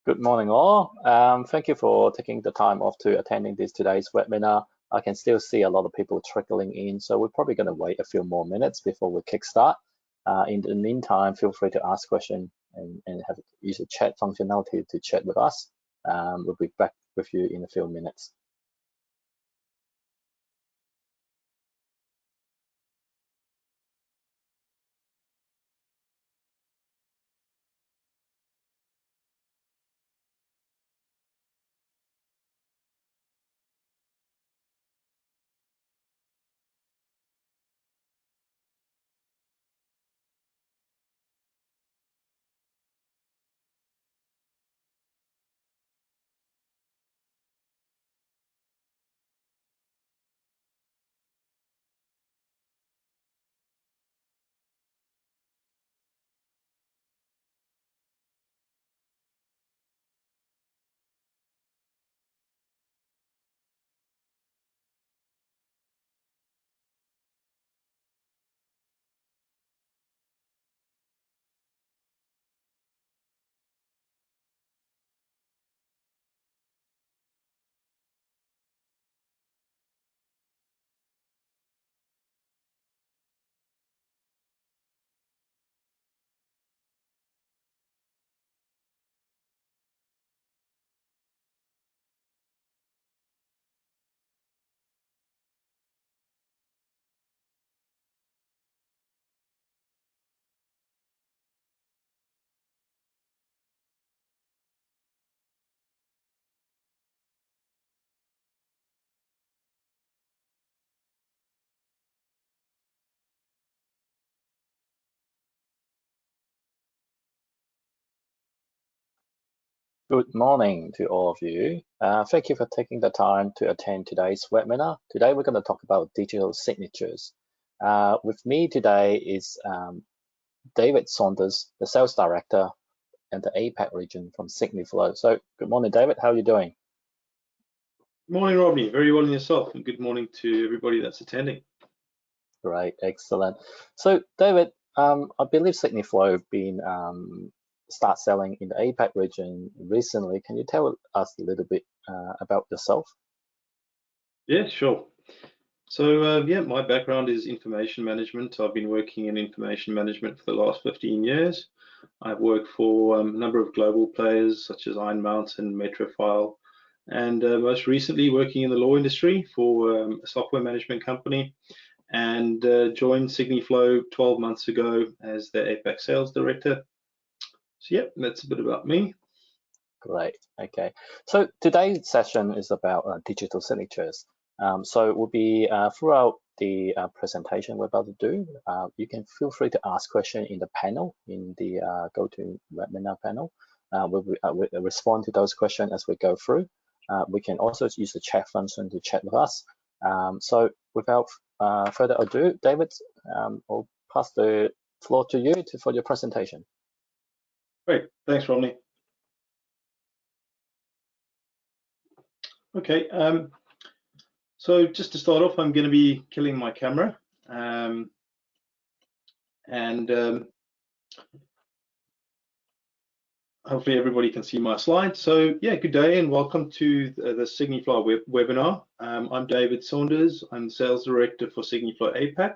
Good morning, all. Thank you for taking the time off to attending today's webinar. I can still see a lot of people trickling in, so we're probably going to wait a few more minutes before we kickstart. In the meantime, feel free to ask questions and use the chat functionality to chat with us. We'll be back with you in a few minutes. Good morning to all of you. Thank you for taking the time to attend today's webinar. Today we're going to talk about digital signatures. With me today is David Saunders, the Sales Director and the APAC region from Cygniflow. So good morning, David. How are you doing? Morning, Rodney. Very well, and yourself? And good morning to everybody that's attending. Great, excellent. So David, I believe Cygniflow have been start selling in the APAC region recently. Can you tell us a little bit about yourself? Yeah, sure. So yeah, my background is information management. I've been working in information management for the last 15 years. I've worked for a number of global players such as Iron Mountain, Metrofile, and most recently working in the law industry for a software management company, and joined Cygniflow 12 months ago as the APAC sales director. So yeah, that's a bit about me. Great. Okay. So today's session is about digital signatures. So it will be throughout the presentation we're about to do. You can feel free to ask questions in the panel, in the GoToWebinar panel. We'll respond to those questions as we go through. We can also use the chat function to chat with us. So without further ado, David, I'll pass the floor to you for your presentation. Great. Thanks, Rodney. Okay, so just to start off, I'm going to be killing my camera, hopefully everybody can see my slides. So yeah, good day and welcome to the Cygniflow webinar. I'm David Saunders. I'm the Sales Director for Cygniflow APAC.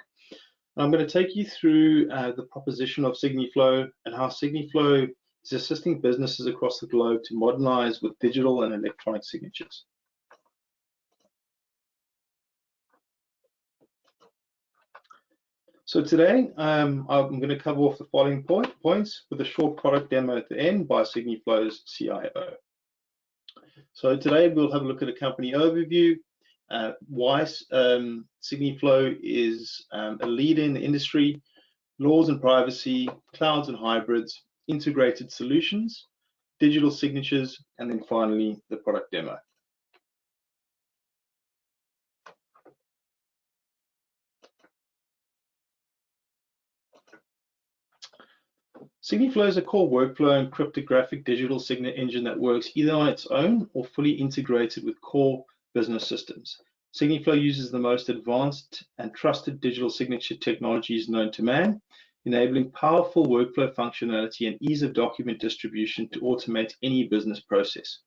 I'm going to take you through the proposition of Cygniflow and how Cygniflow is assisting businesses across the globe to modernize with digital and electronic signatures. So today, I'm going to cover off the following points with a short product demo at the end by Cygniflow's CIO. So today we'll have a look at a company overview, why Cygniflow is a leader in the industry, laws and privacy, clouds and hybrids, integrated solutions, digital signatures, and then finally the product demo. Cygniflow is a core workflow and cryptographic digital signature engine that works either on its own or fully integrated with core business systems. Cygniflow uses the most advanced and trusted digital signature technologies known to man, enabling powerful workflow functionality and ease of document distribution to automate any business process.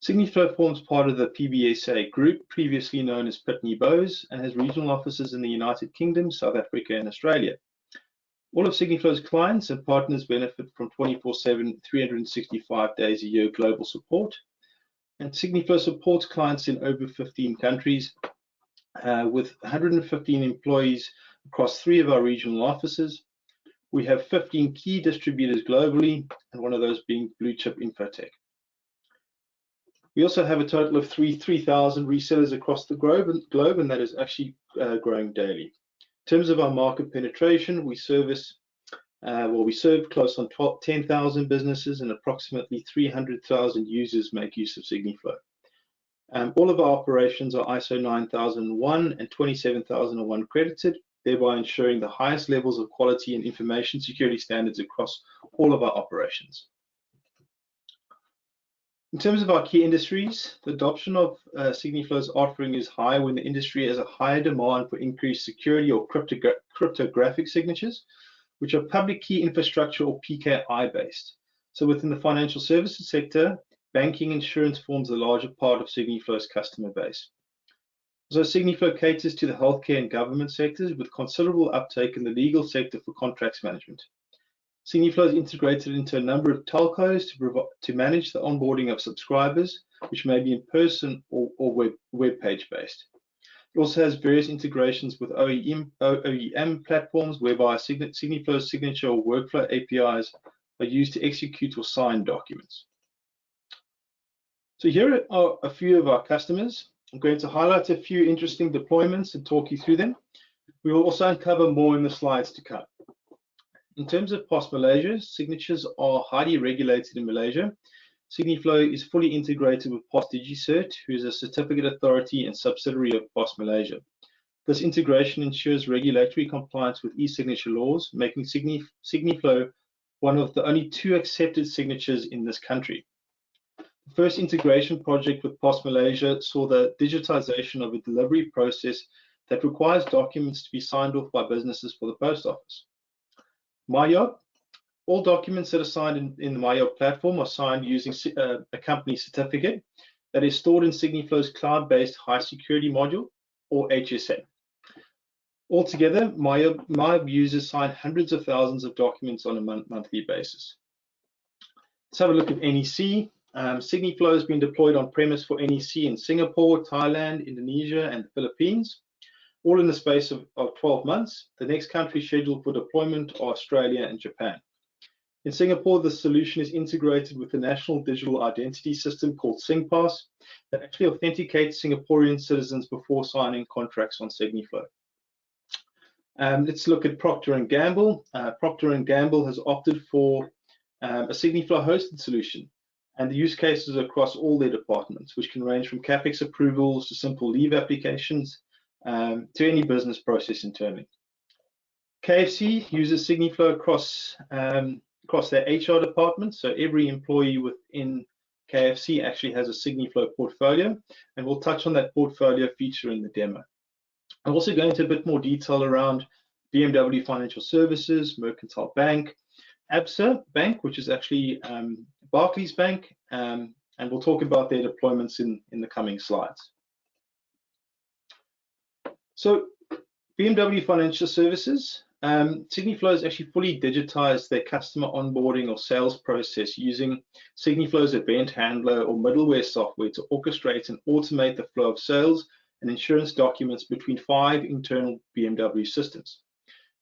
Cygniflow forms part of the PBSA group, previously known as Pitney Bowes, and has regional offices in the United Kingdom, South Africa, and Australia. All of Cygniflow's clients and partners benefit from 24/7, 365 days a year global support. And Cygniflow supports clients in over 15 countries with 115 employees across 3 of our regional offices. We have 15 key distributors globally, and one of those being Blue Chip Infotech. We also have a total of 3,000 resellers across the globe, and that is actually growing daily. In terms of our market penetration, we serve close on 10,000 businesses, and approximately 300,000 users make use of Cygniflow. All of our operations are ISO 9001 and 27001 accredited, thereby ensuring the highest levels of quality and information security standards across all of our operations. In terms of our key industries, the adoption of Cygniflow's offering is high when the industry has a higher demand for increased security or cryptographic signatures, which are public key infrastructure or PKI based. So within the financial services sector, banking insurance forms a larger part of Cygniflow's customer base. So Cygniflow caters to the healthcare and government sectors with considerable uptake in the legal sector for contracts management. Cygniflow is integrated into a number of telcos to manage the onboarding of subscribers, which may be in person or web page based. It also has various integrations with OEM platforms whereby Cygniflow's signature or workflow APIs are used to execute or sign documents. So here are a few of our customers. I'm going to highlight a few interesting deployments and talk you through them. We will also uncover more in the slides to come. In terms of POS Malaysia, signatures are highly regulated in Malaysia. Cygniflow is fully integrated with POS DigiCert, who is a certificate authority and subsidiary of POS Malaysia. This integration ensures regulatory compliance with e-signature laws, making Cygniflow one of the only 2 accepted signatures in this country. The first integration project with POS Malaysia saw the digitization of a delivery process that requires documents to be signed off by businesses for the post office. MyJob, all documents that are signed in the MyJob platform are signed using a company certificate that is stored in Cygniflow's cloud-based high security module, or HSM. Altogether, MyJob users sign hundreds of thousands of documents on a monthly basis. Let's have a look at NEC. Cygniflow has been deployed on premise for NEC in Singapore, Thailand, Indonesia, and the Philippines, all in the space of 12 months. The next country scheduled for deployment are Australia and Japan. In Singapore, the solution is integrated with the national digital identity system called SingPass that actually authenticates Singaporean citizens before signing contracts on Cygniflow. Let's look at Procter & Gamble. Procter & Gamble has opted for a Cygniflow hosted solution, and the use cases across all their departments, which can range from CapEx approvals to simple leave applications to any business process internally. KFC uses Cygniflow across their HR department, so every employee within KFC actually has a Cygniflow portfolio, and we'll touch on that portfolio feature in the demo. I'll also go into a bit more detail around Bmw Financial Services, Mercantile Bank, ABSA Bank, which is actually Barclays Bank, and we'll talk about their deployments in the coming slides. So Bmw Financial Services, Cygniflow has actually fully digitized their customer onboarding or sales process using Cygniflow's event handler or middleware software to orchestrate and automate the flow of sales and insurance documents between 5 internal BMW systems.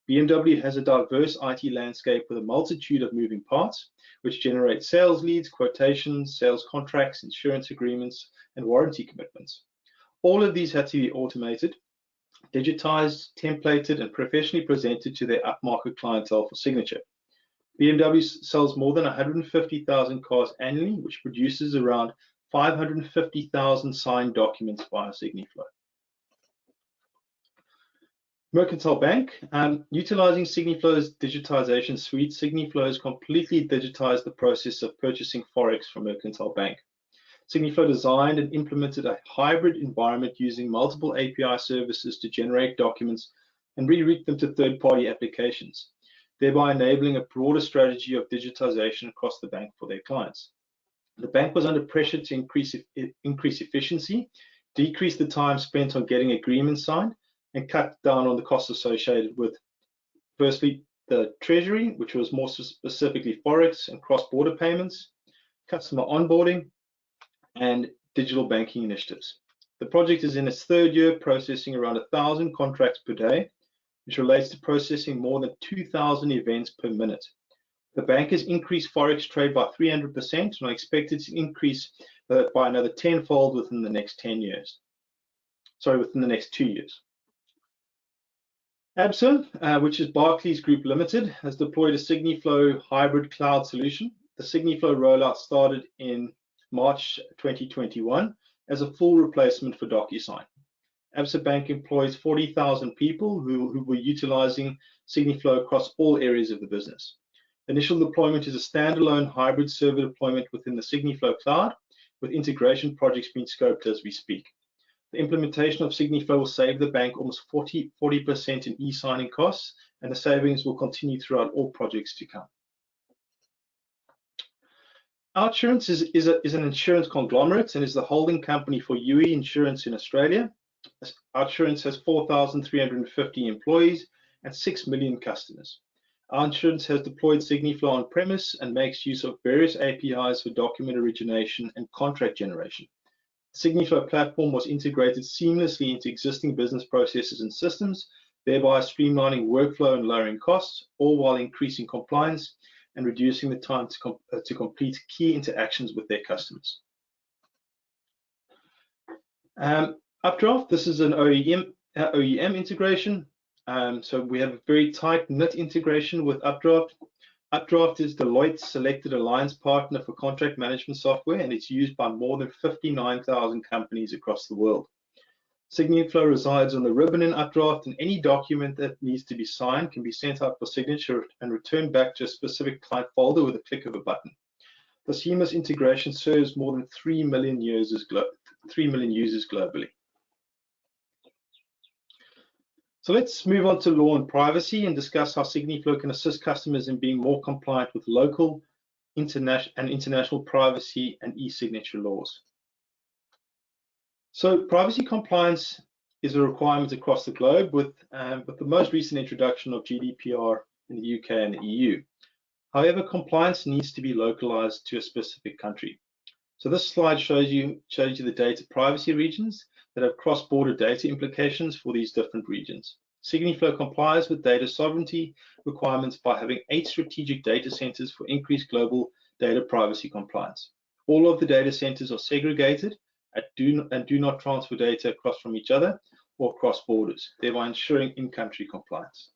BMW has a diverse IT landscape with a multitude of moving parts, which generate sales leads, quotations, sales contracts, insurance agreements, and warranty commitments. All of these had to be automated, digitized, templated, and professionally presented to their upmarket clientele for signature. BMW sells more than 150,000 cars annually, which produces around 550,000 signed documents via Cygniflow. Mercantile Bank, utilizing Cygniflow's digitization suite, Cygniflow has completely digitized the process of purchasing Forex from Mercantile Bank. Cygniflow designed and implemented a hybrid environment using multiple API services to generate documents and reroute them to third-party applications. thereby enabling a broader strategy of digitization across the bank for their clients. The bank was under pressure to increase efficiency, decrease the time spent on getting agreements signed, and cut down on the costs associated with, firstly, the treasury, which was more specifically Forex and cross-border payments, customer onboarding, and digital banking initiatives. The project is in its third year, processing around 1,000 contracts per day, which relates to processing more than 2,000 events per minute. The bank has increased Forex trade by 300% and are expected to increase by another tenfold within the next 10 years. Sorry, within the next 2 years. ABSA, which is Barclays Group Limited, has deployed a Cygniflow hybrid cloud solution. The Cygniflow rollout started in March 2021 as a full replacement for DocuSign. ABSA Bank employs 40,000 people who were utilizing Cygniflow across all areas of the business. Initial deployment is a standalone hybrid server deployment within the Cygniflow cloud, with integration projects being scoped as we speak. The implementation of Cygniflow will save the bank almost 40% in e-signing costs, and the savings will continue throughout all projects to come. Outsurance is an insurance conglomerate and is the holding company for UE Insurance in Australia. Outsurance has 4,350 employees and 6 million customers. Outsurance has deployed Cygniflow on-premise and makes use of various APIs for document origination and contract generation. The Cygniflow platform was integrated seamlessly into existing business processes and systems, thereby streamlining workflow and lowering costs, all while increasing compliance and reducing the time to complete key interactions with their customers. Updraft, this is an OEM integration. So we have a very tight-knit integration with Updraft. Updraft is Deloitte's selected alliance partner for contract management software, and it's used by more than 59,000 companies across the world. Cygniflow resides on the ribbon in Updraft, and any document that needs to be signed can be sent out for signature and returned back to a specific client folder with a click of a button. The seamless integration serves more than 3 million users globally. So let's move on to law and privacy and discuss how Cygniflow can assist customers in being more compliant with local, international privacy and e-signature laws. So privacy compliance is a requirement across the globe with the most recent introduction of GDPR in the UK and the EU. However, compliance needs to be localized to a specific country. So this slide shows you the data privacy regions that have cross-border data implications for these different regions. Cygniflow complies with data sovereignty requirements by having 8 strategic data centers for increased global data privacy compliance. All of the data centers are segregated and do not transfer data across from each other or across borders, thereby ensuring in-country compliance.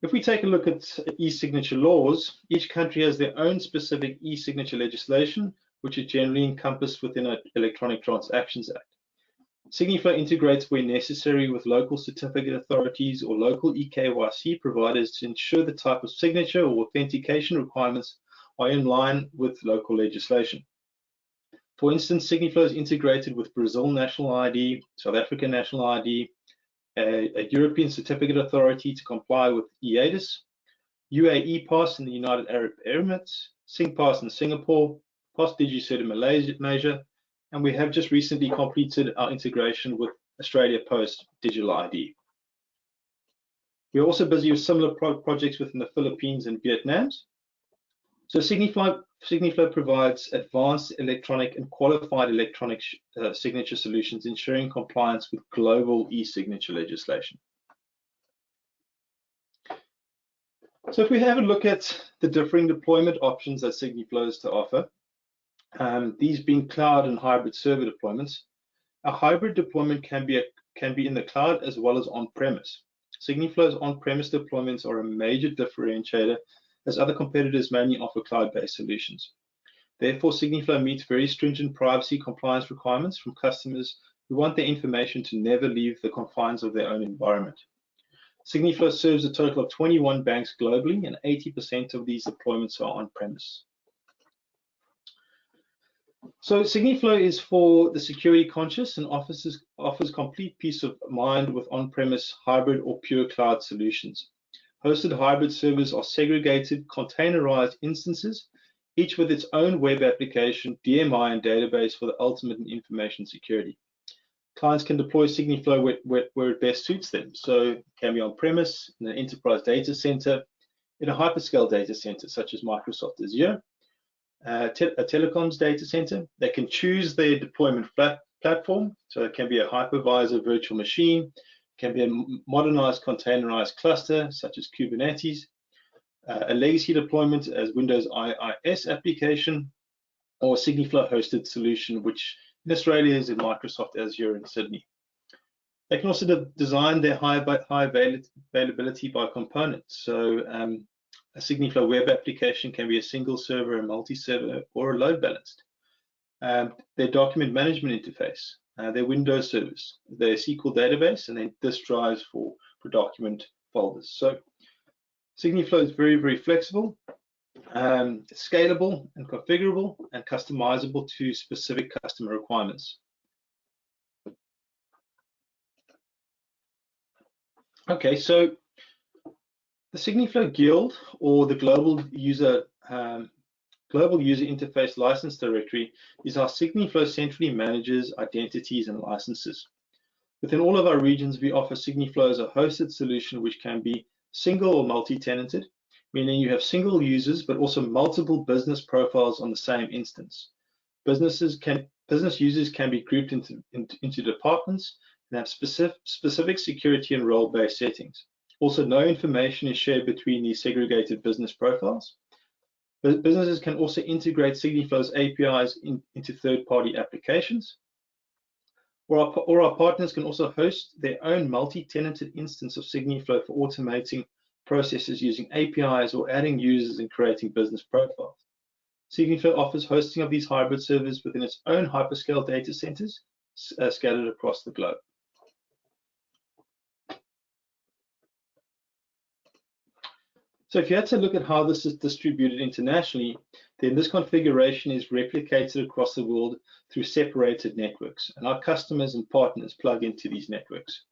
If we take a look at e-signature laws, each country has their own specific e-signature legislation, which is generally encompassed within an Electronic Transactions Act. Cygniflow integrates where necessary with local certificate authorities or local eKYC providers to ensure the type of signature or authentication requirements are in line with local legislation. For instance, Cygniflow is integrated with Brazil National ID, South African National ID, a European Certificate Authority to comply with EADIS, UAE Pass in the United Arab Emirates, SingPass in Singapore, Pass DigiCert in Malaysia, and we have just recently completed our integration with Australia Post Digital ID. We're also busy with similar projects within the Philippines and Vietnam. So Cygniflow provides advanced electronic and qualified electronic signature solutions, ensuring compliance with global e-signature legislation. So if we have a look at the differing deployment options that Cygniflow has to offer, these being cloud and hybrid server deployments, a hybrid deployment can be in the cloud as well as on-premise. Cygniflow's on-premise deployments are a major differentiator, as other competitors mainly offer cloud-based solutions. Therefore, Cygniflow meets very stringent privacy compliance requirements from customers who want their information to never leave the confines of their own environment. Cygniflow serves a total of 21 banks globally, and 80% of these deployments are on-premise. So Cygniflow is for the security conscious and offers complete peace of mind with on-premise, hybrid, or pure cloud solutions. Hosted hybrid servers are segregated, containerized instances, each with its own web application, DMI, and database for the ultimate in information security. Clients can deploy Cygniflow where it best suits them. So it can be on-premise, in an enterprise data center, in a hyperscale data center, such as Microsoft Azure, a telecoms data center. They can choose their deployment platform. So it can be a hypervisor virtual machine, it can be a modernized containerized cluster, such as Kubernetes, a legacy deployment as Windows IIS application, or a Cygniflow hosted solution, which in Australia is in Microsoft Azure in Sydney. They can also design their high availability by components. So a Cygniflow web application can be a single server, a multi-server, or a load balanced. Their document management interface, their Windows service, their SQL database, and then disk drives for document folders. So Cygniflow is very, very flexible, scalable and configurable, and customizable to specific customer requirements. Okay, so the Cygniflow Guild, or the Global User Interface License Directory, is how Cygniflow centrally manages identities and licenses. Within all of our regions, we offer Cygniflow as a hosted solution, which can be single or multi-tenanted, meaning you have single users, but also multiple business profiles on the same instance. Business users can be grouped into departments and have specific security and role-based settings. Also, no information is shared between these segregated business profiles. Businesses can also integrate Cygniflow's APIs into third-party applications, or our partners can also host their own multi-tenanted instance of Cygniflow for automating processes using APIs or adding users and creating business profiles. Cygniflow offers hosting of these hybrid servers within its own hyperscale data centers scattered across the globe. So if you had to look at how this is distributed internationally, then this configuration is replicated across the world through separated networks, and our customers and partners plug into these networks.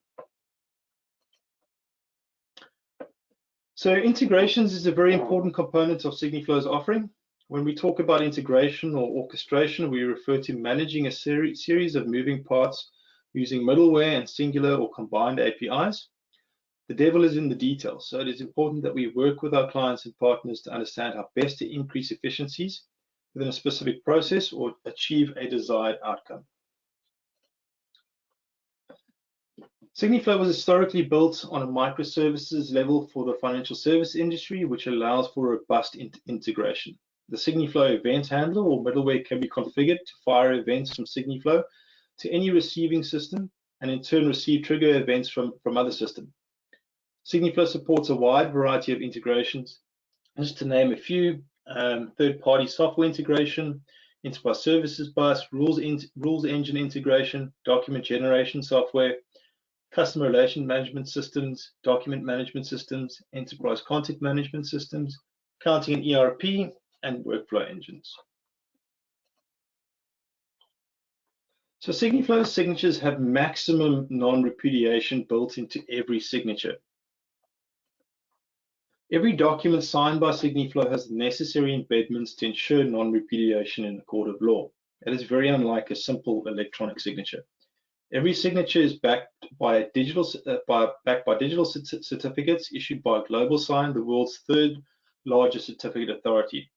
So integrations is a very important component of Cygniflow's offering. When we talk about integration or orchestration, we refer to managing a series of moving parts using middleware and singular or combined APIs. The devil is in the details, so it is important that we work with our clients and partners to understand how best to increase efficiencies within a specific process or achieve a desired outcome. Cygniflow was historically built on a microservices level for the financial service industry, which allows for robust integration. The Cygniflow event handler or middleware can be configured to fire events from Cygniflow to any receiving system, and in turn receive trigger events from other systems. Cygniflow supports a wide variety of integrations. Just to name a few, third-party software integration, enterprise services bus, rules engine integration, document generation software, customer relation management systems, document management systems, enterprise content management systems, accounting and ERP, and workflow engines. So Cygniflow's signatures have maximum non-repudiation built into every signature. Every document signed by Cygniflow has the necessary embedments to ensure non-repudiation in the court of law. It is very unlike a simple electronic signature. Every signature is backed by digital certificates issued by GlobalSign, the world's third largest certificate authority.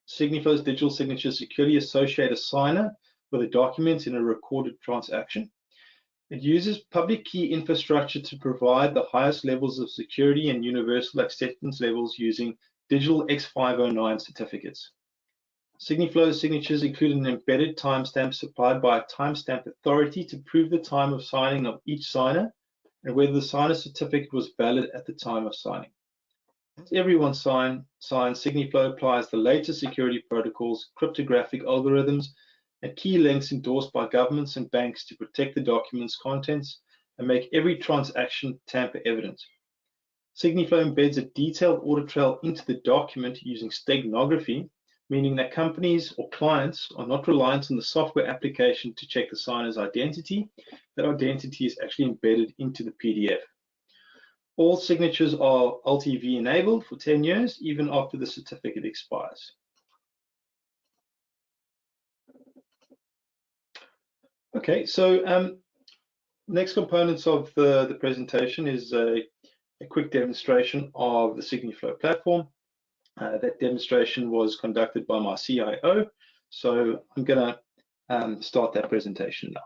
Cygniflow's digital signatures securely associate a signer with a document in a recorded transaction. It uses public key infrastructure to provide the highest levels of security and universal acceptance levels using digital X509 certificates. Cygniflow's signatures include an embedded timestamp supplied by a timestamp authority to prove the time of signing of each signer and whether the signer's certificate was valid at the time of signing. As everyone signs, Cygniflow applies the latest security protocols, cryptographic algorithms, and key links endorsed by governments and banks to protect the document's contents and make every transaction tamper evident. Cygniflow embeds a detailed audit trail into the document using steganography, meaning that companies or clients are not reliant on the software application to check the signer's identity. That identity is actually embedded into the PDF. All signatures are LTV enabled for 10 years, even after the certificate expires. Okay, so next components of the presentation is a quick demonstration of the Cygniflow platform. That demonstration was conducted by my CIO, so I'm going to start that presentation now.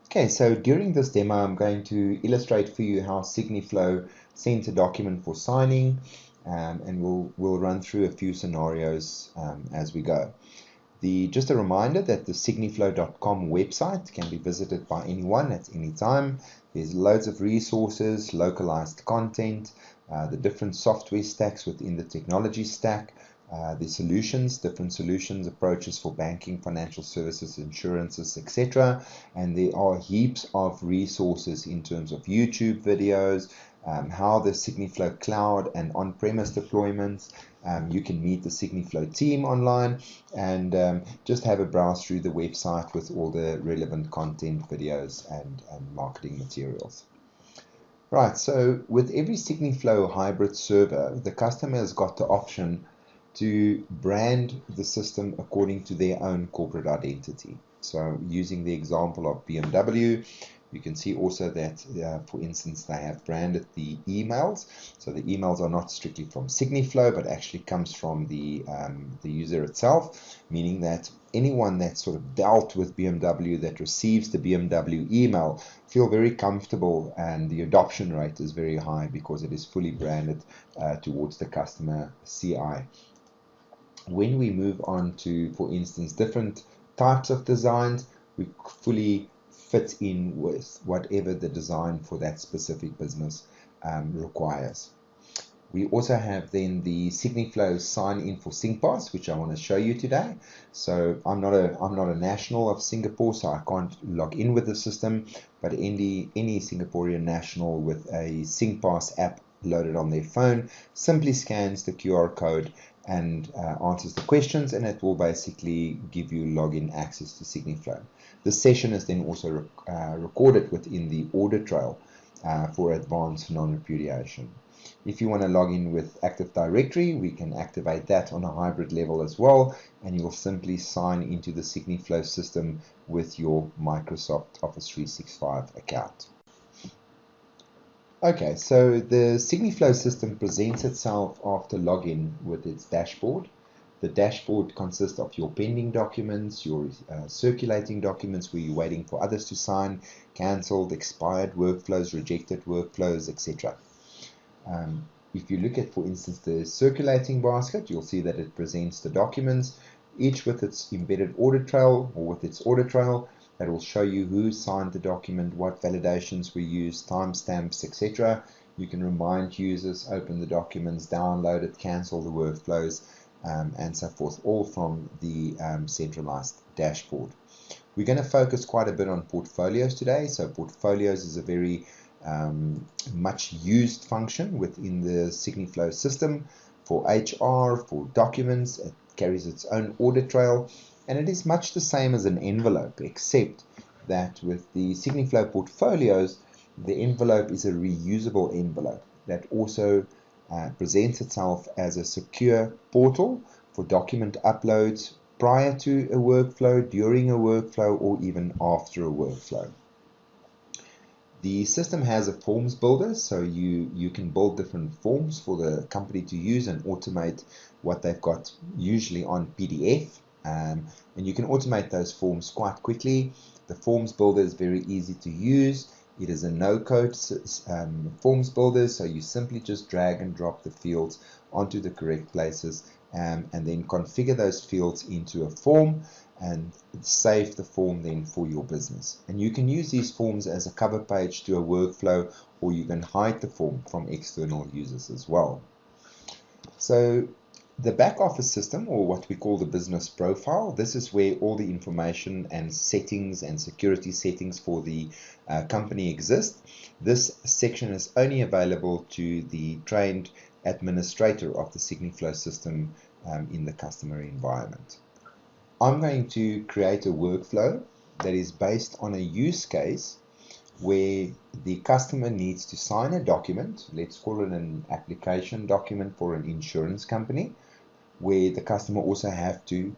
Okay, so during this demo, I'm going to illustrate for you how Cygniflow sends a document for signing, and we'll run through a few scenarios as we go. Just a reminder that the Cygniflow.com website can be visited by anyone at any time. There's loads of resources, localized content, the different software stacks within the technology stack, the solutions, different solutions, approaches for banking, financial services, insurances, etc. And there are heaps of resources in terms of YouTube videos, how the Cygniflow cloud and on-premise deployments. You can meet the Cygniflow team online and just have a browse through the website with all the relevant content, videos, and marketing materials. Right, so with every Cygniflow hybrid server, the customer has got the option to brand the system according to their own corporate identity. So using the example of BMW, you can see also that, for instance, they have branded the emails. So the emails are not strictly from Cygniflow, but actually comes from the user itself, meaning that anyone that sort of dealt with BMW that receives the BMW email feel very comfortable, and the adoption rate is very high because it is fully branded towards the customer CI. When we move on to, for instance, different types of designs, we fully fit in with whatever the design for that specific business requires. We also have then the Cygniflow sign-in for SyncPass, which I want to show you today. So I'm not a national of Singapore, so I can't log in with the system, but any Singaporean national with a SyncPass app loaded on their phone simply scans the QR code and answers the questions, and it will basically give you login access to Cygniflow. The session is then also recorded within the audit trail for advanced non-repudiation. If you want to log in with Active Directory, we can activate that on a hybrid level as well, and you'll simply sign into the Cygniflow system with your Microsoft Office 365 account. Okay, so the Cygniflow system presents itself after login with its dashboard. The dashboard consists of your pending documents, your circulating documents where you're waiting for others to sign, cancelled, expired workflows, rejected workflows, etc. If you look at, for instance, the circulating basket, you'll see that it presents the documents, each with its embedded audit trail or with its audit trail that will show you who signed the document, what validations were used, timestamps, etc. You can remind users, open the documents, download it, cancel the workflows, and so forth, all from the centralized dashboard. We're going to focus quite a bit on portfolios today. So portfolios is a very much used function within the Cygniflow system for HR, for documents. It carries its own audit trail, and it is much the same as an envelope, except that with the Cygniflow portfolios, the envelope is a reusable envelope that also presents itself as a secure portal for document uploads prior to a workflow, during a workflow, or even after a workflow. The system has a forms builder, so you can build different forms for the company to use and automate what they've got usually on PDF. And you can automate those forms quite quickly. The forms builder is very easy to use. It is a no-code forms builder, so you simply just drag and drop the fields onto the correct places and then configure those fields into a form and save the form then for your business. And you can use these forms as a cover page to a workflow, or you can hide the form from external users as well. So the back office system, or what we call the business profile, this is where all the information and settings and security settings for the company exist. This section is only available to the trained administrator of the Cygniflow system in the customer environment. I'm going to create a workflow that is based on a use case where the customer needs to sign a document, let's call it an application document for an insurance company, where the customer also have to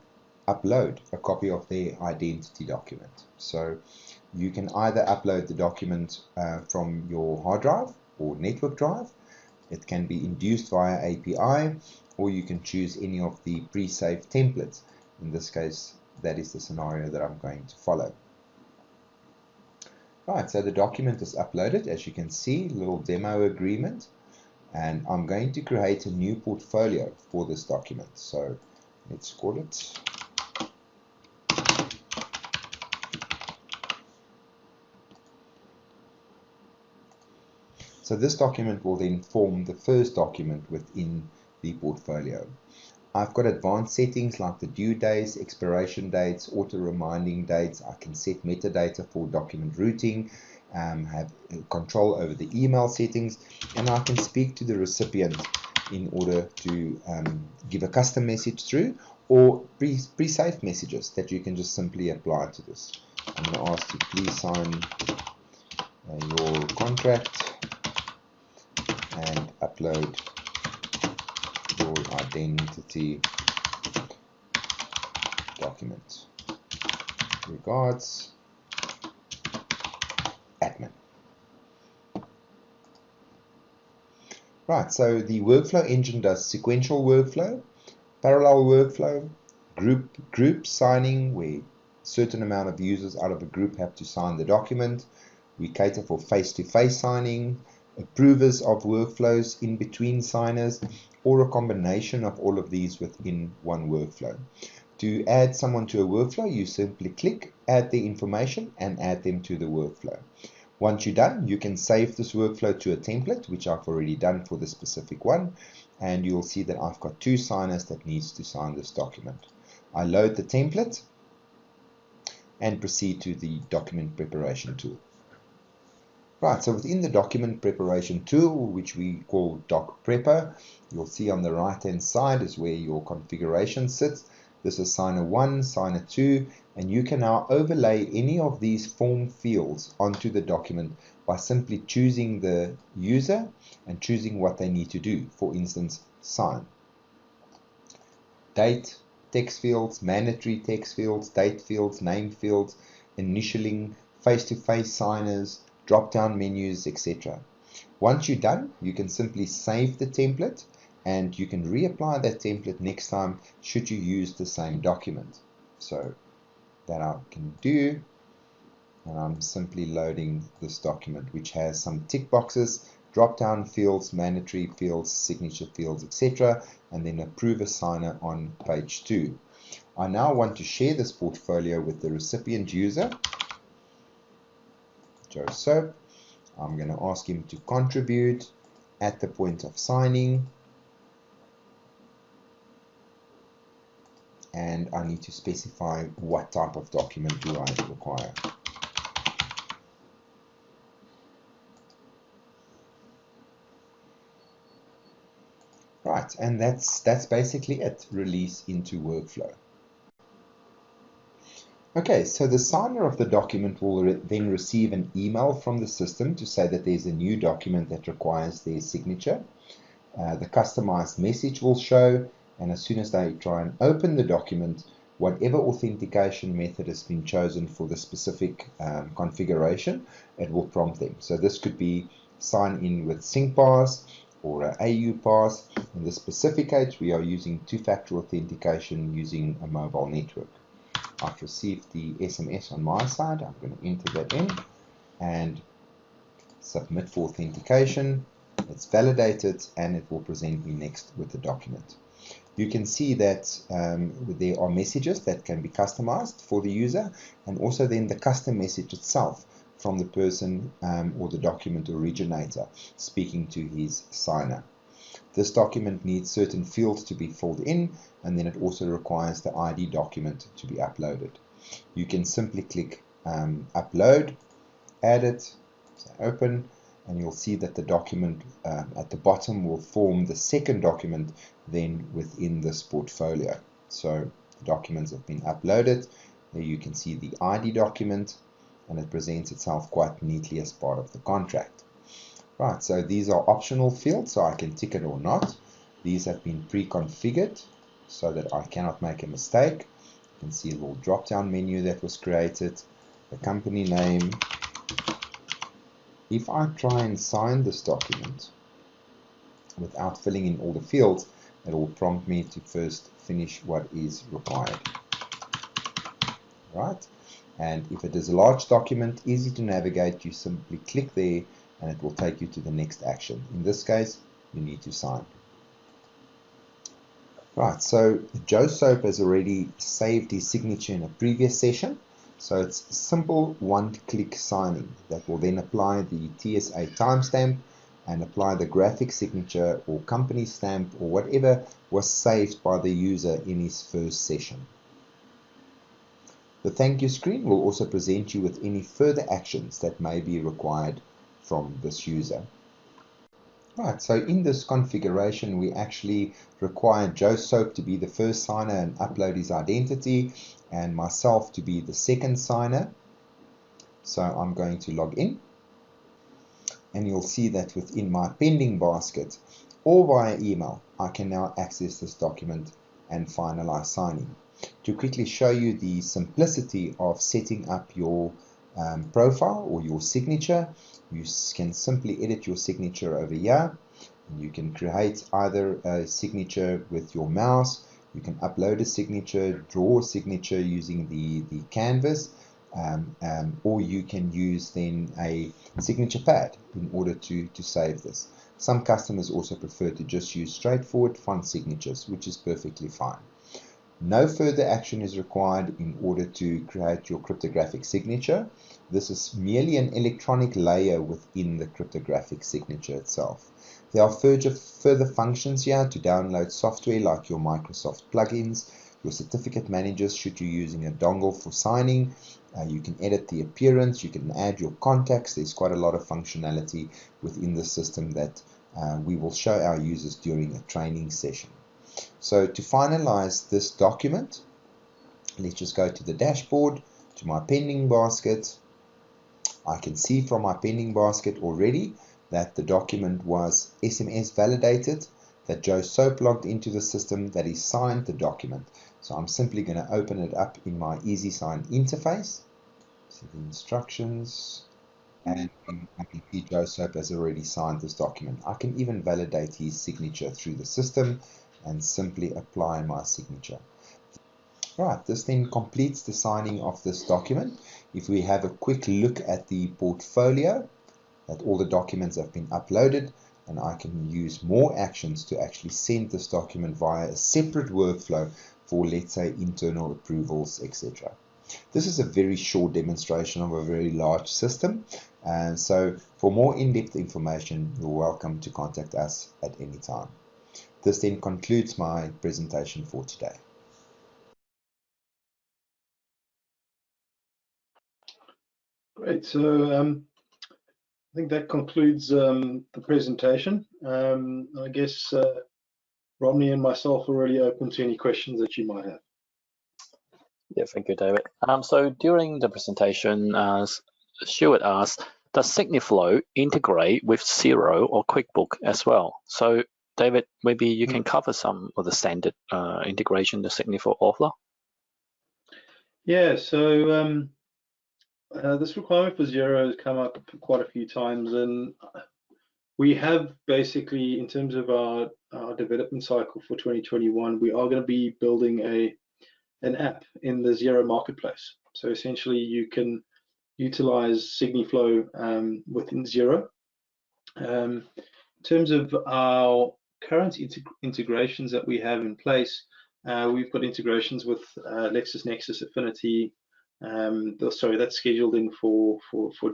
upload a copy of their identity document. So you can either upload the document from your hard drive or network drive. It can be induced via API, or you can choose any of the pre-saved templates. In this case, that is the scenario that I'm going to follow. Right, so the document is uploaded, as you can see, little demo agreement, and I'm going to create a new portfolio for this document. So let's call it So this document will then form the first document within the portfolio. I've got advanced settings like the due dates, expiration dates, auto reminding dates. I can set metadata for document routing, have control over the email settings, and I can speak to the recipient in order to give a custom message through, or pre-saved messages that you can just simply apply to this. I'm going to ask you, please sign your contract and upload your identity document. Regards, admin. Right, so the workflow engine does sequential workflow, parallel workflow, group signing, where a certain amount of users out of a group have to sign the document. We cater for face-to-face signing, approvers of workflows in between signers, or a combination of all of these within one workflow. To add someone to a workflow, you simply click, add the information, and add them to the workflow. Once you're done, you can save this workflow to a template, which I've already done for the specific one, and you'll see that I've got 2 signers that needs to sign this document. I load the template and proceed to the document preparation tool. Right, so within the document preparation tool, which we call Doc Prepper, you'll see on the right hand side is where your configuration sits. This is signer 1, signer 2, and you can now overlay any of these form fields onto the document by simply choosing the user and choosing what they need to do. For instance, sign. Date, text fields, mandatory text fields, date fields, name fields, initialing, face-to-face signers, drop-down menus, etc. Once you're done, you can simply save the template, and you can reapply that template next time should you use the same document. So that I can do, and I'm simply loading this document, which has some tick boxes, drop-down fields, mandatory fields, signature fields, etc., and then approve a signer on page 2. I now want to share this portfolio with the recipient user, Joe Soap. I'm going to ask him to contribute at the point of signing, and I need to specify what type of document do I require. Right, and that's basically it. Release into workflow. Okay, so the signer of the document will then receive an email from the system to say that there's a new document that requires their signature. The customized message will show, and as soon as they try and open the document, whatever authentication method has been chosen for the specific configuration, it will prompt them. So this could be sign in with SyncPass or an AU Pass. In the specific case, we are using 2-factor authentication using a mobile network. I've received the SMS on my side. I'm going to enter that in and submit for authentication. It's validated, and it will present me next with the document. You can see that there are messages that can be customized for the user, and also then the custom message itself from the person or the document originator speaking to his signer. This document needs certain fields to be filled in, and then it also requires the ID document to be uploaded. You can simply click upload, add it, say open, and you'll see that the document at the bottom will form the second document then within this portfolio. So the documents have been uploaded. There you can see the ID document, and it presents itself quite neatly as part of the contract. Right, so these are optional fields, so I can tick it or not. These have been pre-configured so that I cannot make a mistake. You can see a little drop-down menu that was created, the company name. If I try and sign this document without filling in all the fields, it will prompt me to first finish what is required. Right? And if it is a large document, easy to navigate, you simply click there and it will take you to the next action. In this case, you need to sign. Right, so Joe Soap has already saved his signature in a previous session. So it's simple one-click signing that will then apply the TSA timestamp and apply the graphic signature or company stamp or whatever was saved by the user in his first session. The thank you screen will also present you with any further actions that may be required from this user. Right, so in this configuration, we actually require Joe Soap to be the first signer and upload his identity, and myself to be the second signer. So I'm going to log in, and you'll see that within my pending basket or via email, I can now access this document and finalize signing. To quickly show you the simplicity of setting up your profile or your signature, you can simply edit your signature over here. You can create either a signature with your mouse, you can upload a signature, draw a signature using the canvas, or you can use then a signature pad in order to save this. Some customers also prefer to just use straightforward font signatures, which is perfectly fine. No further action is required in order to create your cryptographic signature. This is merely an electronic layer within the cryptographic signature itself. There are further functions here to download software like your Microsoft plugins, your certificate managers should you're using a dongle for signing. You can edit the appearance, you can add your contacts. There's quite a lot of functionality within the system that we will show our users during a training session. So to finalize this document, let's just go to the dashboard, to my pending basket. I can see from my pending basket already that the document was SMS validated, that Joe Soap logged into the system, that he signed the document. So I'm simply going to open it up in my EasySign interface. See the instructions, and I can see Joe Soap has already signed this document. I can even validate his signature through the system and simply apply my signature. Right, this then completes the signing of this document. If we have a quick look at the portfolio, that all the documents have been uploaded, and I can use more actions to actually send this document via a separate workflow for, let's say, internal approvals, etc. This is a very short demonstration of a very large system, and so for more in-depth information, you're welcome to contact us at any time. This then concludes my presentation for today. Great. So I think that concludes the presentation. I guess Romney and myself are really open to any questions that you might have. Yeah, thank you, David. So during the presentation, Stuart asked, does Cygniflow integrate with Xero or Quickbook as well? So David, maybe you can cover some of the standard integration the Cygniflow offer. Yeah, so this requirement for Xero has come up quite a few times, and we have basically, in terms of our development cycle for 2021, we are going to be building an app in the Xero marketplace. So essentially, you can utilize Cygniflow within Xero. In terms of our current integrations that we have in place, we've got integrations with LexisNexis Affinity. Sorry, that's scheduled in for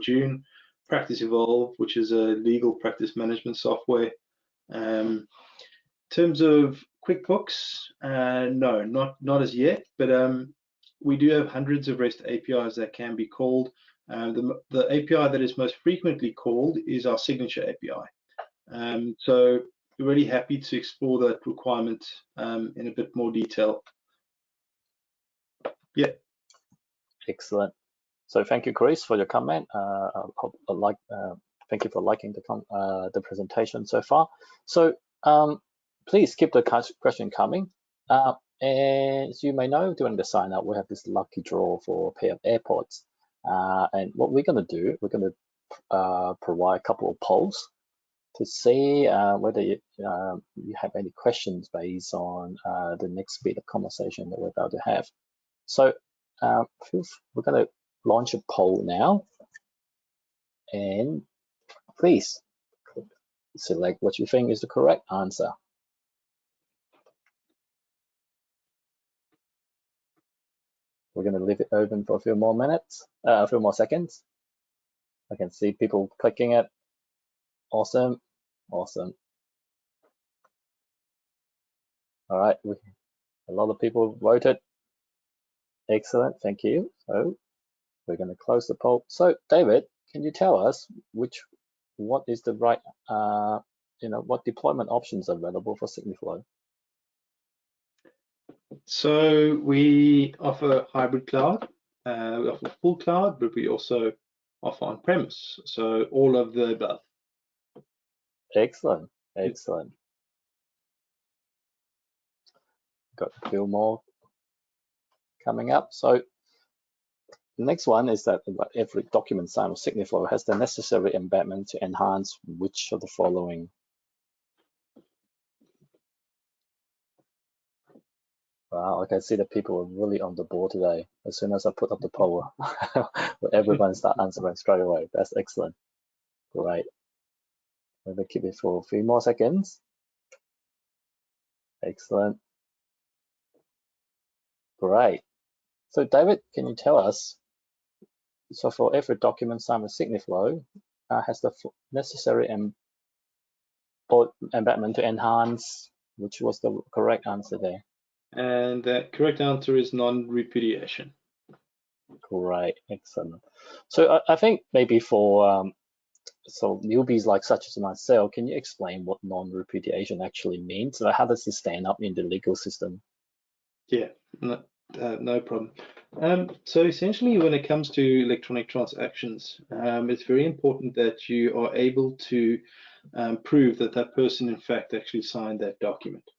June. Practice Evolve, which is a legal practice management software. In terms of QuickBooks, no, not as yet, but we do have hundreds of REST APIs that can be called. The API that is most frequently called is our signature API. So we're really happy to explore that requirement in a bit more detail. Yeah. Excellent. So thank you, Chris, for your comment. Thank you for liking the presentation so far. So please keep the question coming. And as you may know, during the sign up, we have this lucky draw for a pair of AirPods. And what we're going to do, we're going to provide a couple of polls to see whether you have any questions based on the next bit of conversation that we're about to have. So we're going to launch a poll now, and please select what you think is the correct answer. We're going to leave it open for a few more minutes, a few more seconds. I can see people clicking it. Awesome, awesome. All right, a lot of people voted. Excellent, thank you. So we're going to close the poll. So David, can you tell us what is the right, what deployment options are available for Cygniflow? So we offer hybrid cloud, we offer full cloud, but we also offer on-premise. So all of the above. Excellent, excellent. Got a few more coming up. So the next one is that every document signed with Cygniflow has the necessary embedment to enhance which of the following. Wow, I can see that people are really on the board today. As soon as I put up the poll, everyone start answering straight away. That's excellent. Great. I'm going to keep it for a few more seconds. Excellent. Great. So David, can you tell us, so for every document signed with Cygniflow, has the necessary embedment to enhance, which was the correct answer there? And the correct answer is non-repudiation. Great, excellent. So I think maybe for so newbies like such as myself, can you explain what non-repudiation actually means? Like, how does it stand up in the legal system? Yeah, no problem. So essentially, when it comes to electronic transactions, it's very important that you are able to prove that that person in fact actually signed that document.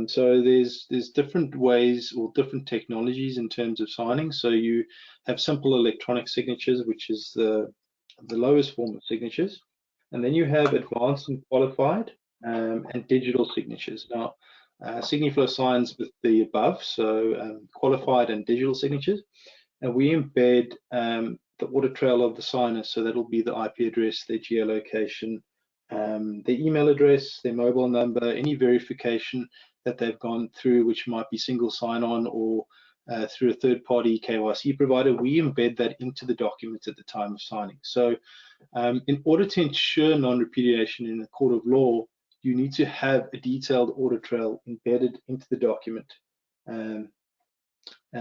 So there's different ways or different technologies in terms of signing. So you have simple electronic signatures, which is the lowest form of signatures, and then you have advanced and qualified and digital signatures. Now, Cygniflow signs with the above, so qualified and digital signatures, and we embed the audit trail of the signer. So that'll be the IP address, their geolocation, their email address, their mobile number, any verification that they've gone through, which might be single sign-on or through a third-party KYC provider. We embed that into the documents at the time of signing. So in order to ensure non-repudiation in a court of law, you need to have a detailed audit trail embedded into the document. And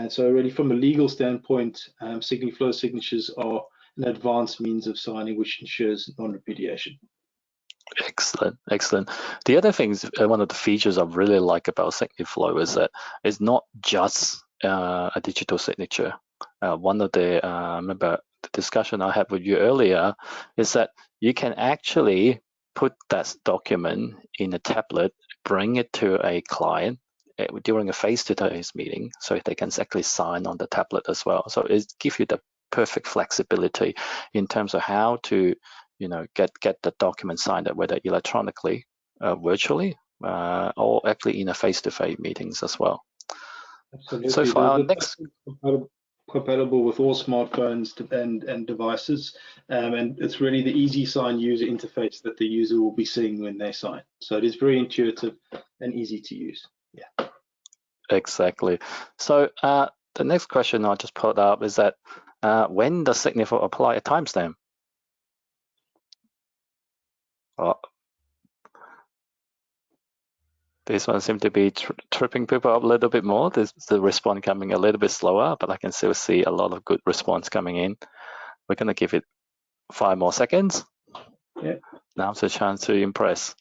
so really from a legal standpoint, Cygniflow signatures are an advanced means of signing which ensures non-repudiation. Excellent, excellent. The other things, one of the features I really like about Cygniflow is that it's not just a digital signature. One of the, remember the discussion I had with you earlier, is that you can actually put that document in a tablet, bring it to a client during a face-to-face meeting, so they can actually sign on the tablet as well. So it gives you the perfect flexibility in terms of how to get the document signed, whether electronically, virtually, or actually in a face-to-face meetings as well. Absolutely. So for our next, compatible with all smartphones and devices, and it's really the easy sign user interface that the user will be seeing when they sign. So it is very intuitive and easy to use. Yeah. Exactly. So the next question I just put up is that when does Cygniflow apply a timestamp? This one seems to be tripping people up a little bit more. There's the response coming a little bit slower, but I can still see a lot of good response coming in. We're going to give it 5 more seconds. Yeah. Now's the chance to impress.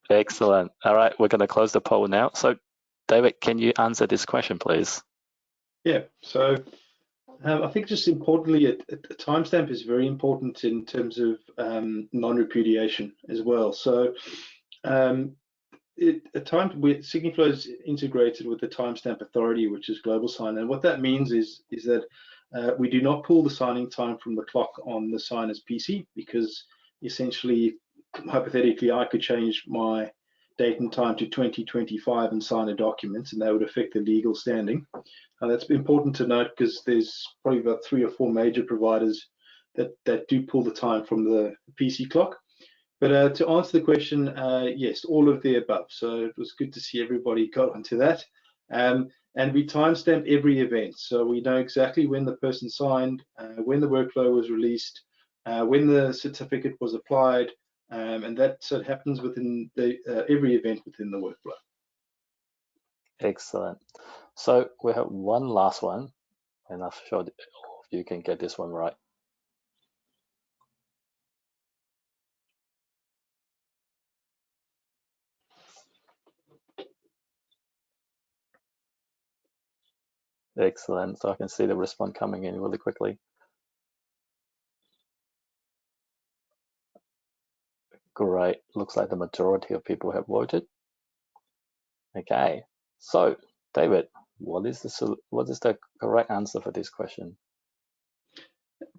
Excellent. All right, we're going to close the poll now. So, David, can you answer this question, please? Yeah. So I think just importantly, a timestamp is very important in terms of non-repudiation as well. So Cygniflow is integrated with the timestamp authority, which is Global Sign, and what that means is that we do not pull the signing time from the clock on the signer's PC, because essentially, hypothetically, I could change my date and time to 2025 and sign a document, and that would affect the legal standing. That's important to note, because there's probably about 3 or 4 major providers that do pull the time from the PC clock. But to answer the question, yes, all of the above. So it was good to see everybody got onto that. And we timestamp every event, so we know exactly when the person signed, when the workflow was released, when the certificate was applied, and that so it happens within the every event within the workflow. Excellent. So we have one last one, and I'm sure all of you can get this one right. Excellent. So I can see the response coming in really quickly. Great. Looks like the majority of people have voted. Okay. So, David, what is the correct answer for this question?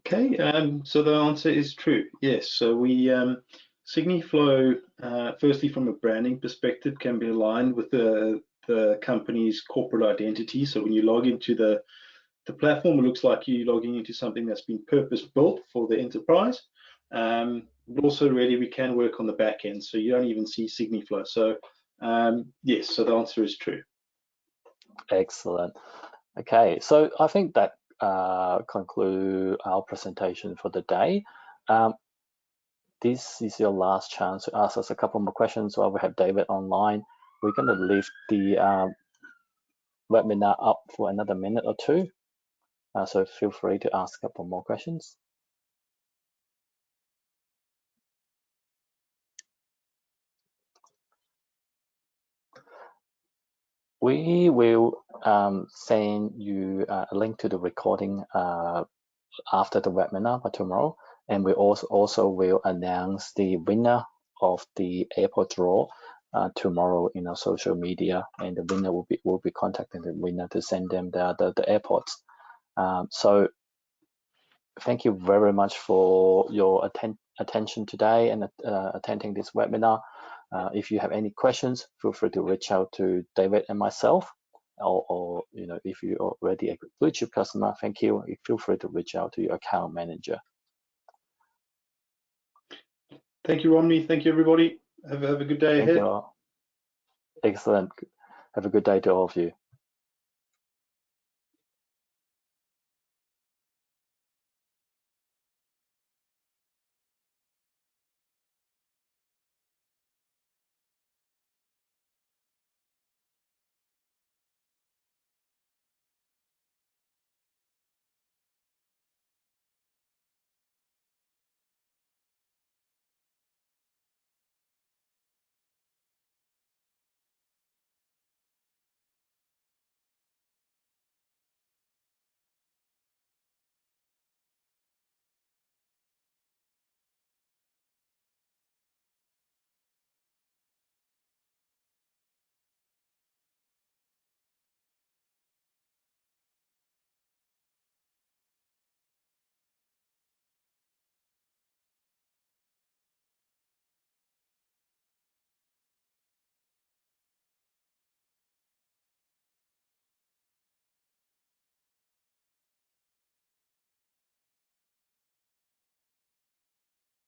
Okay. So the answer is true. Yes. So we Cygniflow, firstly, from a branding perspective, can be aligned with the company's corporate identity. So when you log into the platform, it looks like you're logging into something that's been purpose-built for the enterprise. But also, really, we can work on the back end, so you don't even see Cygniflow. So yes, so the answer is true. Excellent. Okay, so I think that concludes our presentation for the day. This is your last chance to ask us a couple more questions while we have David online. We're going to leave the webinar up for another minute or two. So feel free to ask a couple more questions. We will send you a link to the recording after the webinar by tomorrow, and we also will announce the winner of the airport draw tomorrow in our social media, and the winner will be contacting the winner to send them the airports. So thank you very much for your attention today and attending this webinar. If you have any questions, feel free to reach out to David and myself, or if you're already a blue chip customer, thank you. Feel free to reach out to your account manager. Thank you, Romney. Thank you, everybody. Have a good day ahead. Thank you all. Excellent. Have a good day to all of you.